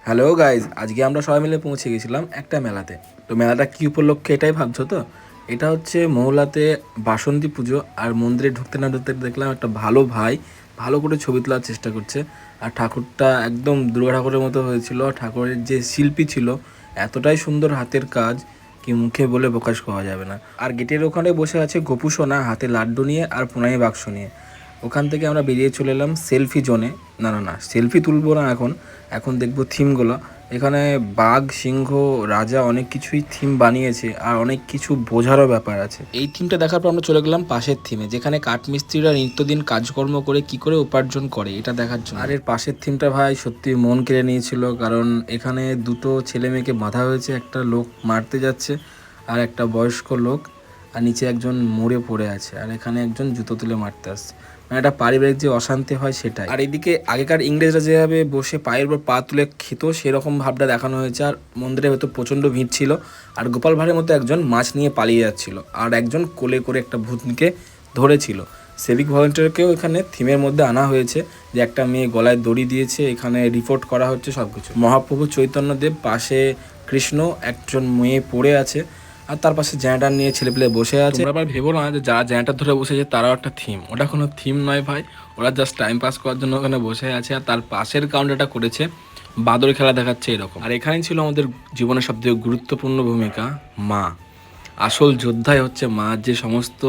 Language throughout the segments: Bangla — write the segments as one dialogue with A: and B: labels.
A: হ্যালো গাইজ, আজকে আমরা সবাই মিলে পৌঁছে গেছিলাম একটা মেলাতে। তো মেলাটা কী উপলক্ষে এটাই ভাবছো তো? এটা হচ্ছে মহলাতে বাসন্তী পুজো। আর মন্দিরে ঢুকতে না ঢুকতে দেখলাম একটা ভালো ভাই ভালো করে ছবি তোলার চেষ্টা করছে। আর ঠাকুরটা একদম দুর্গা ঠাকুরের মতো হয়েছিল। ঠাকুরের যে শিল্পী ছিল এতটাই সুন্দর হাতের কাজ কি মুখে বলে প্রকাশ করা যাবে না। আর গেটের ওখানে বসে আছে গোপু সোনা হাতে লাড্ডু নিয়ে আর প্রণামী বাক্স নিয়ে। ওখান থেকে আমরা বেরিয়ে চলে এলাম সেলফি জোনে। না, সেলফি তুলবো না এখন, এখন দেখবো থিমগুলো। এখানে বাঘ, সিংহ, রাজা অনেক কিছুই থিম বানিয়েছে আর অনেক কিছু বোঝারও ব্যাপার আছে। এই থিমটা দেখার পর আমরা চলে গেলাম পাশের থিমে, যেখানে কাঠমিস্ত্রিরা নিত্যদিন কাজকর্ম করে কি করে উপার্জন করে এটা দেখার জন্য। আর এর পাশের থিমটা ভাই সত্যি মন কেড়ে নিয়েছিল, কারণ এখানে দুটো ছেলে মেয়েকে বাঁধা হয়েছে। একটা লোক মারতে যাচ্ছে আর একটা বয়স্ক লোক, আর নিচে একজন মরে পড়ে আছে, আর এখানে একজন জুতো তুলে মারতে আসছে। মানে একটা পারিবারিক যে অশান্তি হয় সেটাই। আর এদিকে আগেকার ইংরেজরা যেভাবে বসে পায়ের উপর পা তুলে খেত সেরকম ভাবটা দেখানো হয়েছে। আর মন্দিরে হয়তো প্রচণ্ড ভিড় ছিল। আর গোপাল ভাঁড়ের মতো একজন মাছ নিয়ে পালিয়ে যাচ্ছিল, আর একজন কোলে করে একটা ভূতনিকে ধরেছিল। সিভিক ভলেন্টিয়ারকেও এখানে থিমের মধ্যে আনা হয়েছে, যে একটা মেয়ে গলায় দড়ি দিয়েছে, এখানে রিপোর্ট করা হচ্ছে সব কিছু। মহাপ্রভু চৈতন্যদেব, পাশে কৃষ্ণ, একজন মেয়ে পড়ে আছে, আর তার পাশে জেনারেটর নিয়ে ছেলেপেলে বসে আছে। তোমরা আবার ভেবো না যে যারা জেনারেটর ধরে বসেছে তারাও একটা থিম। ওটা কোনো থিম নয় ভাই, ওরা জাস্ট টাইম পাস করার জন্য ওখানে বসে আছে। আর তার পাশের কাউন্টারটা করেছে বাদর খেলা দেখাচ্ছে এরকম। আর এখানেই ছিল আমাদের জীবনের সবথেকে গুরুত্বপূর্ণ ভূমিকা, মা। আসল যোদ্ধাই হচ্ছে মা, যে সমস্ত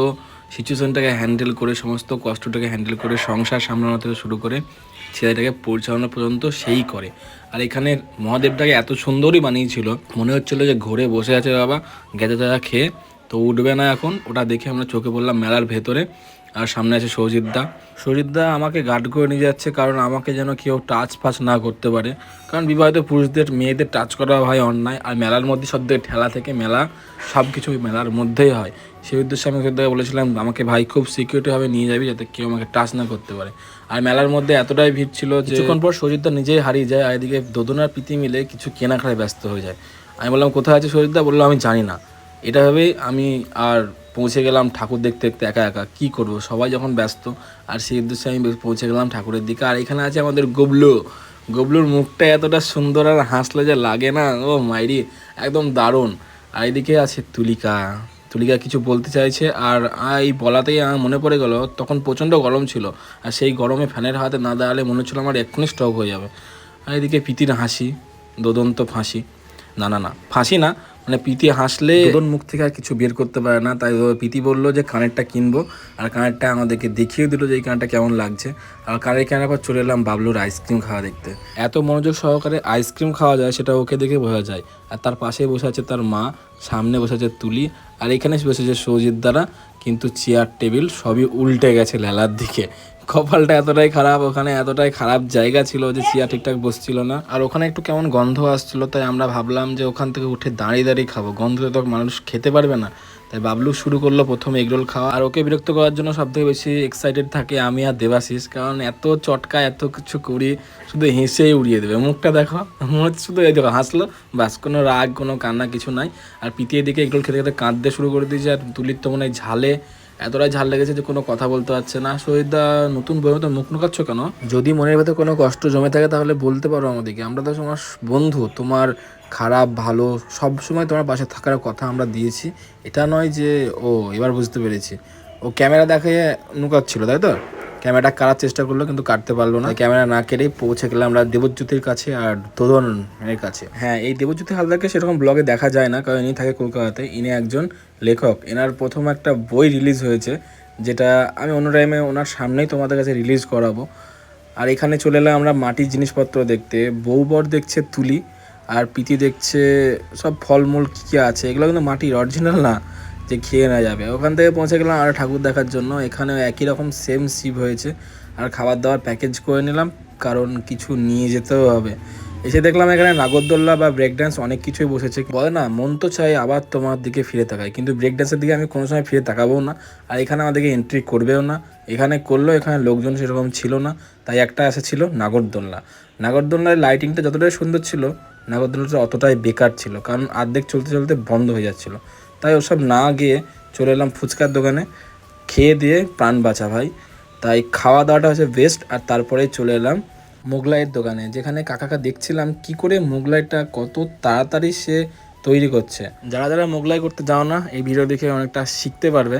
A: সিচুয়েশনটাকে হ্যান্ডেল করে, সমস্ত কষ্টটাকে হ্যান্ডেল করে, সংসার সামলানো থেকে শুরু করে ছেলেটাকে পরিচালনা পর্যন্ত সেই করে। আর এখানে মহাদেবটাকে এত সুন্দরই বানিয়েছিল, মনে হচ্ছিল যে ঘরে বসে আছে বাবা গেঁজা তেজা খেয়ে, তো উঠবে না এখন। ওটা দেখে আমরা চোখে পড়লাম মেলার ভেতরে। আর সামনে আছে সৌজিতদা আমাকে গার্ড করে নিয়ে যাচ্ছে, কারণ আমাকে যেন কেউ টাচ ফাচ না করতে পারে। কারণ বিবাহিত পুরুষদের মেয়েদের টাচ করা হয় অন্যায়। আর মেলার মধ্যে সব থেকে ঠেলা থেকে মেলা, সব কিছু মেলার মধ্যেই হয়। সেই উদ্দেশ্যে আমি সৌজিতদাকে বলেছিলাম আমাকে ভাই খুব সিকিউরিটিভাবে নিয়ে যাবি, যাতে কেউ আমাকে টাচ না করতে পারে। আর মেলার মধ্যে এতটাই ভিড় ছিল যে কিছুক্ষণ পর সৌজিতদা নিজেই হারিয়ে যায়। আর এদিকে দোদনার প্রীতি মিলে কিছু কেনাকাটায় ব্যস্ত হয়ে যায়। আমি বললাম কোথায় আছে সৌজিতদা? বললো আমি জানি না। এটা ভেবেই আমি আর পৌঁছে গেলাম ঠাকুর দেখতে দেখতে একা একা। কী করবো, সবাই যখন ব্যস্ত। আর সেই উদ্দেশ্যে আমি পৌঁছে গেলাম ঠাকুরের দিকে। আর এখানে আছে আমাদের গবলুর মুখটা এতটা সুন্দর, আর হাসলে যে লাগে না, ও মাইরি, একদম দারুণ। আর এদিকে আছে তুলিকা কিছু বলতে চাইছে। আর এই বলাতেই আমার মনে পড়ে গেল তখন প্রচণ্ড গরম ছিল, আর সেই গরমে ফ্যানের হাতে না দাঁড়ালে মনে হচ্ছিল আমার এক্ষুনি স্ট্রোক হয়ে যাবে। আর এদিকে প্রীতির হাসি, দোদন তো ফাঁসি, না ফাঁসি না, মানে প্রীতি হাসলে দোদন মুখ থেকে আর কিছু বের করতে পারে না। তাই প্রীতি বললো যে কানেরটা কিনবো, আর কানেরটা আমাদেরকে দেখিয়ে দিল যে এই কানেরটা কেমন লাগছে। আর কানের কেনার পর চলে এলাম বাবলুর আইসক্রিম খাওয়া দেখতে। এত মনোযোগ সহকারে আইসক্রিম খাওয়া যায় সেটা ওকে দেখে বোঝা যায়। আর তার পাশে বসে আছে তার মা, সামনে বসে আছে তুলি, আর এখানে বসেছে সৌজিত দ্বারা। কিন্তু চেয়ার টেবিল সবই উল্টে গেছে লেলার দিকে। কপালটা এতটাই খারাপ, ওখানে এতটাই খারাপ জায়গা ছিল যে চেয়ার ঠিকঠাক বসছিল না। আর ওখানে একটু কেমন গন্ধ আসছিল, তাই আমরা ভাবলাম যে ওখান থেকে উঠে দাঁড়িয়ে দাঁড়িয়ে খাবো, গন্ধতে তো মানুষ খেতে পারবে না। তাই বাবলু শুরু করলো প্রথমে এগরোল খাওয়া। আর ওকে বিরক্ত করার জন্য সবথেকে বেশি এক্সাইটেড থাকে আমি আর দেবাশিস, কারণ এত চটকা এত কিছু করি, শুধু হেসেই উড়িয়ে দেবে। মুখটা দেখো, মনে হচ্ছে শুধু এই দেখো হাসলো, বাস, কোনো রাগ কোনো কান্না কিছু নাই। আর পিটিয়ে দিকে এগরোল খেতে খেতে কাঁদতে শুরু করে দিয়েছে। আর তুলির তো মনে হয় ঝালে এতটাই ঝাল লেগেছে যে কোনো কথা বলতে পারছে না। শহীদদা নতুন বইয়ের মতো মুখ লুকাচ্ছ কেন? যদি মনের ভেতরে কোনো কষ্ট জমে থাকে তাহলে বলতে পারো আমাদেরকে, আমরা তো তোমার বন্ধু। তোমার খারাপ ভালো সব সময় তোমার পাশে থাকার কথা আমরা দিয়েছি। এটা নয় যে ও এবার বুঝতে পেরেছি, ও ক্যামেরা দেখে লুকাচ্ছিল, তাই তো? ক্যামেরাটা কাটার চেষ্টা করলো কিন্তু কাটতে পারলো না। ক্যামেরা না কেটেই পৌঁছে গেলাম আমরা দেবজ্যোতির কাছে আর দোদনের কাছে। হ্যাঁ, এই দেবজ্যোতি হালদারকে সেরকম ব্লগে দেখা যায় না, কারণ ইনি থাকে কলকাতাতে। ইনি একজন লেখক। এনার প্রথম একটা বই রিলিজ হয়েছে, যেটা আমি অন্য টাইমে ওনার সামনেই তোমাদের কাছে রিলিজ করাবো। আর এখানে চলে এলাম আমরা মাটির জিনিসপত্র দেখতে। বউবর দেখছে তুলি, আর প্রীতি দেখছে সব ফলমূল কী কী আছে। এগুলো কিন্তু মাটির, অরিজিনাল না যে খেয়ে না যাবে। ওখান থেকে পৌঁছে গেলাম আর ঠাকুর দেখার জন্য। এখানেও একই রকম সেম শিব হয়েছে। আর খাবার দাবার প্যাকেজ করে নিলাম, কারণ কিছু নিয়ে যেতেও হবে। এসে দেখলাম এখানে নাগরদোল্লা বা ব্রেক ডান্স অনেক কিছুই বসেছে। বলে না, মন তো চাই আবার তোমার দিকে ফিরে তাকায়, কিন্তু ব্রেক ডান্সের দিকে আমি কোনো সময় ফিরে তাকাবো না। আর এখানে আমাদেরকে এন্ট্রি করবেও না। এখানে করলেও এখানে লোকজন সেরকম ছিল না, তাই একটা ছিল নাগরদোল্লার লাইটিংটা যতটাই সুন্দর ছিল, নাগরদোল্লাটা অতটাই বেকার ছিল, কারণ অর্ধেক চলতে চলতে বন্ধ হয়ে যাচ্ছিলো। তাই ওসব না গিয়ে চলে এলাম ফুচকার দোকানে, খেয়ে দিয়ে প্রাণ বাঁচা ভাই। তাই খাওয়া দাওয়াটা হচ্ছে বেস্ট। আর তারপরে চলে এলাম মোগলাইয়ের দোকানে, যেখানে কাকাকে দেখছিলাম কি করে মোগলাইটা কত তাড়াতাড়ি সে তৈরি করছে। যারা যারা মোগলাই করতে যাও না, এই ভিডিও দেখে অনেকটা শিখতে পারবে।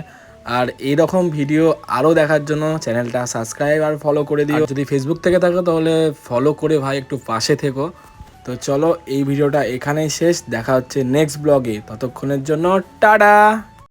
A: আর এইরকম ভিডিও আরও দেখার জন্য চ্যানেলটা সাবস্ক্রাইব আর ফলো করে দিও। যদি ফেসবুক থেকে থাকো তাহলে ফলো করে ভাই একটু পাশে থেকো। তো চলো এই ভিডিওটা এখানেই শেষ, দেখা হচ্ছে নেক্সট ব্লগে, ততক্ষণের জন্য টাটা।